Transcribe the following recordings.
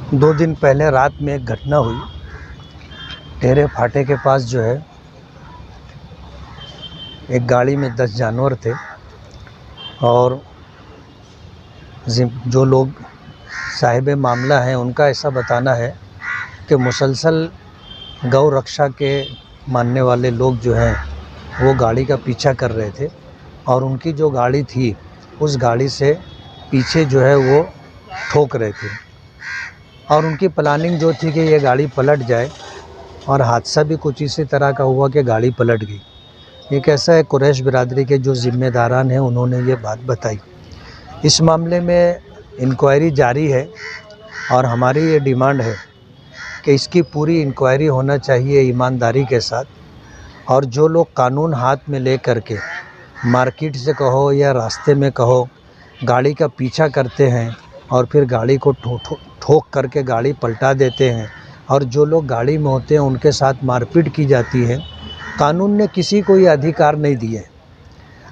2 दिन पहले रात में एक घटना हुई। टेहरे फाटे के पास जो है एक गाड़ी में 10 जानवर थे और जो लोग साहिब मामला हैं उनका ऐसा बताना है कि मुसलसल गौ रक्षा के मानने वाले लोग जो हैं वो गाड़ी का पीछा कर रहे थे और उनकी जो गाड़ी थी उस गाड़ी से पीछे जो है वो ठोक रहे थे और उनकी प्लानिंग जो थी कि ये गाड़ी पलट जाए और हादसा भी कुछ इसी तरह का हुआ कि गाड़ी पलट गई। ये कैसा है, कुरैश बिरादरी के जो ज़िम्मेदारान हैं उन्होंने ये बात बताई। इस मामले में इंक्वायरी जारी है और हमारी ये डिमांड है कि इसकी पूरी इंक्वायरी होना चाहिए ईमानदारी के साथ और जो लोग कानून हाथ में ले करके मार्केट से कहो या रास्ते में कहो गाड़ी का पीछा करते हैं और फिर गाड़ी को ठोक करके गाड़ी पलटा देते हैं और जो लोग गाड़ी में होते हैं उनके साथ मारपीट की जाती है। कानून ने किसी को ये अधिकार नहीं दिए।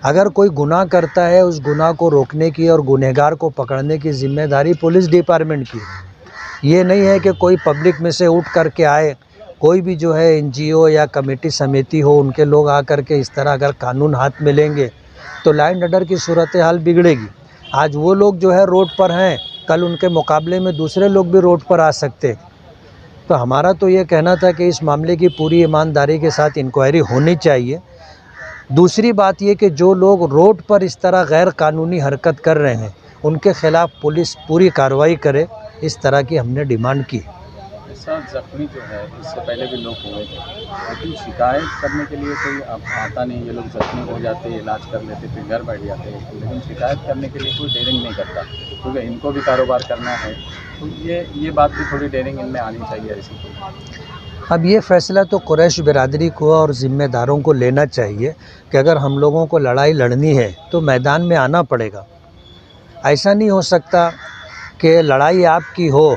अगर कोई गुनाह करता है उस गुनाह को रोकने की और गुनहगार को पकड़ने की जिम्मेदारी पुलिस डिपार्टमेंट की है। ये नहीं है कि कोई पब्लिक में से उठ करके आए, कोई भी जो है एनजीओ या कमेटी समिति हो उनके लोग आकर के इस तरह अगर कानून हाथ में लेंगे तो लॉ एंड ऑर्डर की सूरत हाल बिगड़ेगी। आज वो लोग जो है रोड पर हैं, कल उनके मुकाबले में दूसरे लोग भी रोड पर आ सकते। तो हमारा तो ये कहना था कि इस मामले की पूरी ईमानदारी के साथ इंक्वायरी होनी चाहिए। दूसरी बात ये कि जो लोग रोड पर इस तरह गैर कानूनी हरकत कर रहे हैं उनके खिलाफ़ पुलिस पूरी कार्रवाई करे, इस तरह की हमने डिमांड की। ऐसा जख्मी जो है इससे पहले भी लोग हुए थे, लेकिन शिकायत करने के लिए कोई अब आता नहीं। ये लोग जख्मी हो जाते, इलाज कर लेते, फिर घर बैठ जाते हैं, लेकिन शिकायत करने के लिए कोई डेयरिंग नहीं करता क्योंकि इनको भी कारोबार करना है। तो ये बात भी थोड़ी डेयरिंग इनमें आनी चाहिए ऐसी। अब ये फ़ैसला तो कुरैश बिरादरी को और ज़िम्मेदारों को लेना चाहिए कि अगर हम लोगों को लड़ाई लड़नी है तो मैदान में आना पड़ेगा। ऐसा नहीं हो सकता कि लड़ाई आपकी हो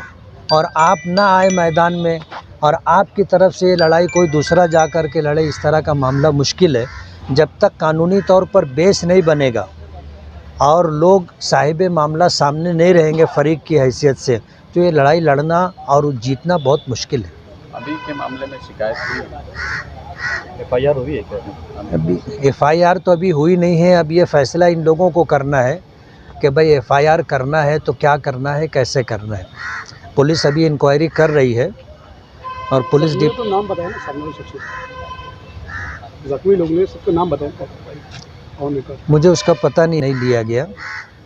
और आप ना आए मैदान में और आपकी तरफ से ये लड़ाई कोई दूसरा जा कर के लड़े। इस तरह का मामला मुश्किल है। जब तक कानूनी तौर पर बेस नहीं बनेगा और लोग साहिब मामला सामने नहीं रहेंगे फ़रीक की हैसियत से, तो ये लड़ाई लड़ना और जीतना बहुत मुश्किल है। अभी के मामले में शिकायत हुई है, FIR हुई है क्या? अभी FIR तो अभी हुई नहीं है। अब ये फ़ैसला इन लोगों को करना है कि भाई FIR करना है तो क्या करना है, कैसे करना है। पुलिस अभी इंक्वायरी कर रही है और पुलिस तो नाम बताए ना सामने सबसे जख्मी लोग ने सबका नाम बताया कौन है? मुझे उसका पता नहीं लिया गया,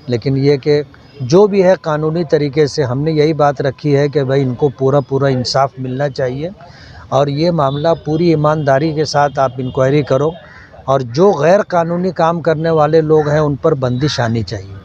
लेकिन ये कि जो भी है कानूनी तरीके से हमने यही बात रखी है कि भाई इनको पूरा इंसाफ मिलना चाहिए और ये मामला पूरी ईमानदारी के साथ आप इंक्वायरी करो और जो गैर कानूनी काम करने वाले लोग हैं उन पर बंदिश आनी चाहिए।